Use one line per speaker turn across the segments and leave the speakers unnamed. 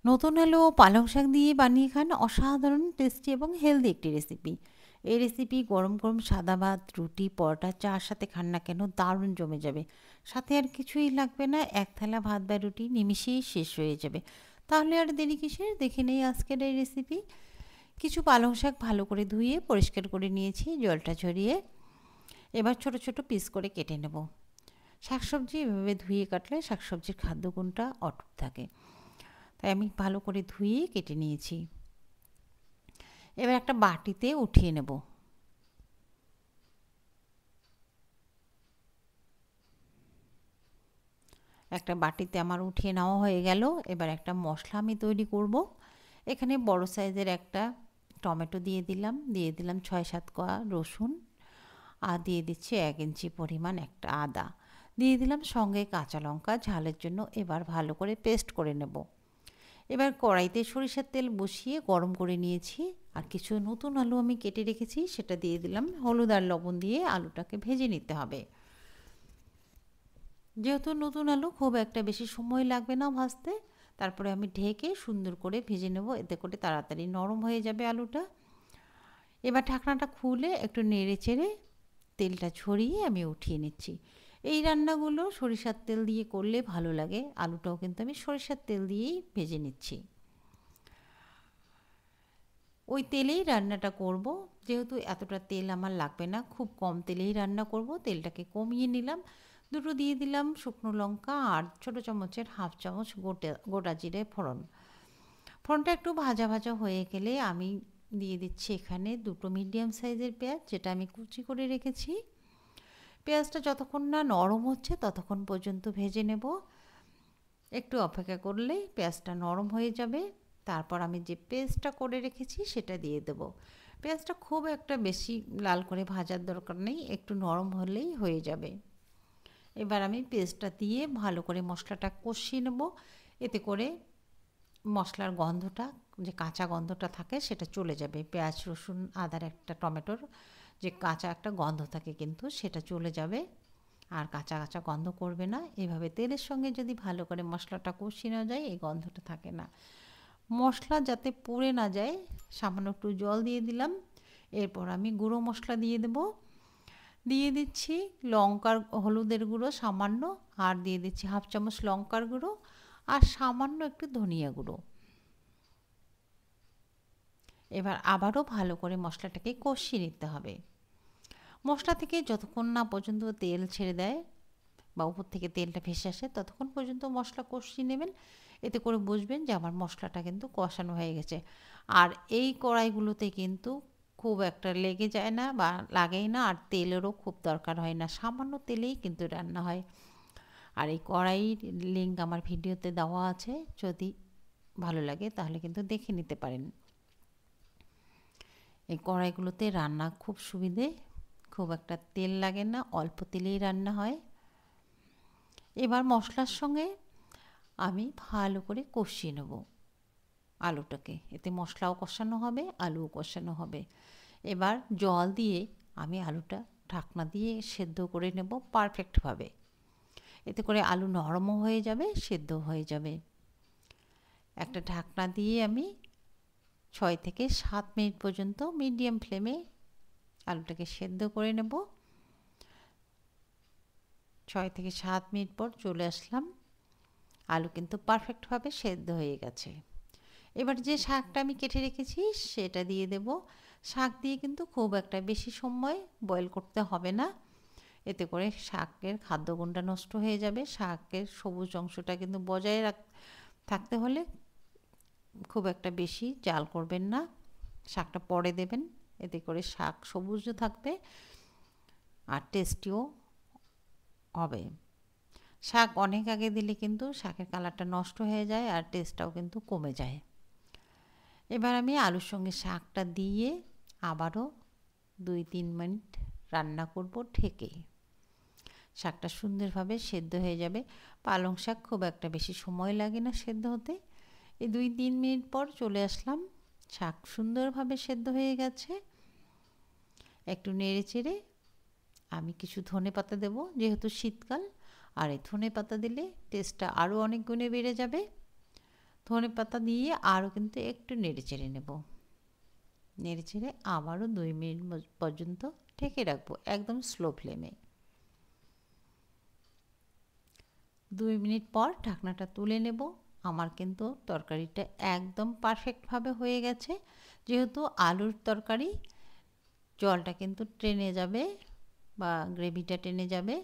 নতুন হলেও পালং শাক দিয়ে বানিয়ে খান অসাধারণ টেস্টি এবং হেলদি একটি রেসিপি। এই রেসিপি গরম গরম সাদা ভাত, রুটি, পরোটা, চার সাথে খান না কেন দারুণ জমে যাবে। সাথে আর কিছুই লাগবে না, এক থালা ভাত বা রুটি নিমিষেই শেষ হয়ে যাবে। তাহলে আর দেরি কিসের, দেখে নেই আজকের এই রেসিপি। কিছু পালং শাক ভালো করে ধুয়ে পরিষ্কার করে নিয়েছি জলটা ঝরিয়ে। এবার ছোট ছোট পিস করে কেটে নেব। শাকসবজি এভাবে ধুয়ে কাটলে শাকসবজির খাদ্যগুণটা অটুট থাকে, তাই আমি ভালো করে ধুয়ে কেটে নিয়েছি। এবার একটা বাটিতে উঠিয়ে নেব। একটা বাটিতে আমার উঠিয়ে নেওয়া হয়ে গেল। এবার একটা মশলা আমি তৈরি করব। এখানে বড় সাইজের একটা টমেটো দিয়ে দিলাম, দিয়ে দিলাম ৬-৭ কোয়া রসুন, আর দিয়ে দিচ্ছি ১ ইঞ্চি পরিমাণ একটা আদা, দিয়ে দিলাম সঙ্গে কাঁচা লঙ্কা ঝালের জন্য। এবার ভালো করে পেস্ট করে নেব। এবার কড়াইতে সরিষার তেল বসিয়ে গরম করে নিয়েছি, আর কিছু নতুন আলু আমি কেটে রেখেছি সেটা দিয়ে দিলাম। হলুদ আর লবণ দিয়ে আলুটাকে ভেজে নিতে হবে। যেহেতু নতুন আলু খুব একটা বেশি সময় লাগবে না ভাজতে, তারপরে আমি ঢেকে সুন্দর করে ভেজে নেব, এতে করে তাড়াতাড়ি নরম হয়ে যাবে আলুটা। এবার ঢাকনাটা খুলে একটু নেড়ে চেড়ে তেলটা ছড়িয়ে আমি উঠিয়ে নিচ্ছি। এই রান্নাগুলো সরিষার তেল দিয়ে করলে ভালো লাগে। আলুটাও কিন্তু আমি সরিষার তেল দিয়েই ভেজে নিচ্ছি। ওই তেলেই রান্নাটা করব, যেহেতু এতটা তেল আমার লাগবে না, খুব কম তেলেই রান্না করব। তেলটাকে কমিয়ে নিলাম। দুটো দিয়ে দিলাম শুকনো লঙ্কা আর ছোটো চামচের হাফ চামচ গোটা জিরে ফোড়ন। ফোড়নটা একটু ভাজা ভাজা হয়ে গেলে আমি দিয়ে দিচ্ছি এখানে দুটো মিডিয়াম সাইজের পেঁয়াজ, যেটা আমি কুচি করে রেখেছি। পেঁয়াজটা যতক্ষণ না নরম হচ্ছে ততক্ষণ পর্যন্ত ভেজে নেব। একটু অপেক্ষা করলেই পেঁয়াজটা নরম হয়ে যাবে। তারপর আমি যে পেস্টটা করে রেখেছি সেটা দিয়ে দেবো। পেঁয়াজটা খুব একটা বেশি লাল করে ভাজার দরকার নেই, একটু নরম হলেই হয়ে যাবে। এবার আমি পেস্টটা দিয়ে ভালো করে মশলাটা কষিয়ে নেব, এতে করে মশলার গন্ধটা, যে কাঁচা গন্ধটা থাকে সেটা চলে যাবে। পেঁয়াজ, রসুন, আদার একটা টমেটোর যে কাঁচা একটা গন্ধ থাকে কিন্তু সেটা চলে যাবে, আর কাঁচা কাঁচা গন্ধ করবে না। এভাবে তেলের সঙ্গে যদি ভালো করে মশলাটা কষিয়ে নেওয়া যায় এই গন্ধটা থাকে না। মশলা যাতে পুড়ে না যায় সামান্য একটু জল দিয়ে দিলাম। এরপর আমি গুঁড়ো মশলা দিয়ে দেব। দিয়ে দিচ্ছি লঙ্কার হলুদের গুঁড়ো সামান্য, আর দিয়ে দিচ্ছি হাফ চামচ লঙ্কার গুঁড়ো, আর সামান্য একটু ধনিয়া গুঁড়ো। এবার আবারও ভালো করে মশলাটাকে কষিয়ে নিতে হবে। মশলা থেকে যতক্ষণ না পর্যন্ত তেল ছেড়ে দেয় বা উপর থেকে তেলটা ভেসে আসে ততক্ষণ পর্যন্ত মশলা কষিয়ে নেবেন। এতে করে বুঝবেন যে আমার মশলাটা কিন্তু কষানো হয়ে গেছে। আর এই কড়াইগুলোতে কিন্তু খুব একটা লেগে যায় না বা লাগেই না, আর তেলেরও খুব দরকার হয় না, সামান্য তেলেই কিন্তু রান্না হয়। আর এই কড়াইয়ের লিঙ্ক আমার ভিডিওতে দেওয়া আছে, যদি ভালো লাগে তাহলে কিন্তু দেখে নিতে পারেন। এই কড়াইগুলোতে রান্না খুব সুবিধে, খুব একটা তেল লাগে না, অল্প তেলেই রান্না হয়। এবার মশলার সঙ্গে আমি ভালো করে কষিয়ে নেব আলুটাকে, এতে মশলাও কষানো হবে, আলুও কষানো হবে। এবার জল দিয়ে আমি আলুটা ঢাকনা দিয়ে সেদ্ধ করে নেব পারফেক্টভাবে, এতে করে আলু নরমও হয়ে যাবে, সেদ্ধ হয়ে যাবে। একটা ঢাকনা দিয়ে আমি 6 থেকে 7 মিনিট পর্যন্ত মিডিয়াম ফ্লেমে আলুটাকে সেদ্ধ করে নেব। 6 থেকে 7 মিনিট পর চলে আসলাম, আলু কিন্তু পারফেক্টভাবে সেদ্ধ হয়ে গেছে। এবার যে শাকটা আমি কেটে রেখেছি সেটা দিয়ে দেব। শাক দিয়ে কিন্তু খুব একটা বেশি সময় বয়েল করতে হবে না, এতে করে শাকের খাদ্যগুণটা নষ্ট হয়ে যাবে। শাকের সবুজ অংশটা কিন্তু বজায় থাকতে হলে খুব একটা বেশি জাল করবেন না, শাকটা পরে দেবেন, এতে করে শাক সবুজও থাকবে আর টেস্টিও হবে। শাক অনেক আগে দিলে কিন্তু শাকের কালারটা নষ্ট হয়ে যায় আর টেস্টটাও কিন্তু কমে যায়। এবার আমি আলুর সঙ্গে শাকটা দিয়ে আবারও 2-3 মিনিট রান্না করব ঢেকে। শাকটা সুন্দরভাবে সেদ্ধ হয়ে যাবে। পালং শাক খুব একটা বেশি সময় লাগে না সেদ্ধ হতে। এই 2-3 মিনিট পর চলে আসলাম, শাক সুন্দরভাবে সেদ্ধ হয়ে গেছে। একটু নেড়ে চেড়ে আমি কিছু ধনেপাতা দেবো, যেহেতু শীতকাল, আর এই ধনেপাতা দিলে টেস্টটা আরও অনেক গুণে বেড়ে যাবে। ধনেপাতা দিয়ে আরও কিন্তু একটু নেড়েচেড়ে নেব। নেড়েচেড়ে আবারও 2 মিনিট পর্যন্ত ঢেকে রাখবো একদম স্লো ফ্লেমে। 2 মিনিট পর ঢাকনাটা তুলে নেব। আমার কিন্তু তরকারিটা একদম পারফেক্টভাবে হয়ে গেছে। যেহেতু আলুর তরকারি, জলটা কিন্তু টেনে যাবে বা গ্রেভিটা টেনে যাবে,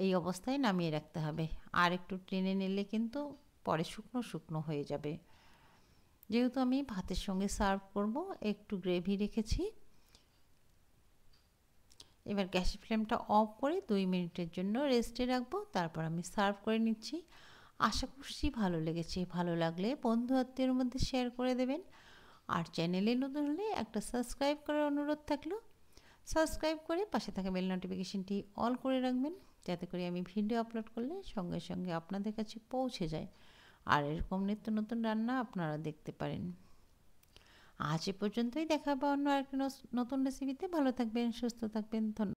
এই অবস্থায় নামিয়ে রাখতে হবে। আর একটু টেনে নিলে কিন্তু পরে শুকনো শুকনো হয়ে যাবে। যেহেতু আমি ভাতের সঙ্গে সার্ভ করব, একটু গ্রেভি রেখেছি। এবার গ্যাসের ফ্লেমটা অফ করে 2 মিনিটের জন্য রেস্টে রাখবো, তারপর আমি সার্ভ করে নিচ্ছি। আশা করছি ভালো লেগেছে। ভালো লাগলে বন্ধু আত্মীয়ের মধ্যে শেয়ার করে দেবেন। আর চ্যানেলে নতুন হলে একটা সাবস্ক্রাইব করার অনুরোধ থাকলো। সাবস্ক্রাইব করে পাশে থাকা বেল নোটিফিকেশনটি অল করে রাখবেন, যাতে করে আমি ভিডিও আপলোড করলে সঙ্গে সঙ্গে আপনাদের কাছে পৌঁছে যায় আর এরকম নিত্য নতুন রান্না আপনারা দেখতে পারেন। আজ এ পর্যন্তই, দেখা হবে অন্য আরেকটা নতুন রেসিপিতে। ভালো থাকবেন, সুস্থ থাকবেন। ধন্যবাদ।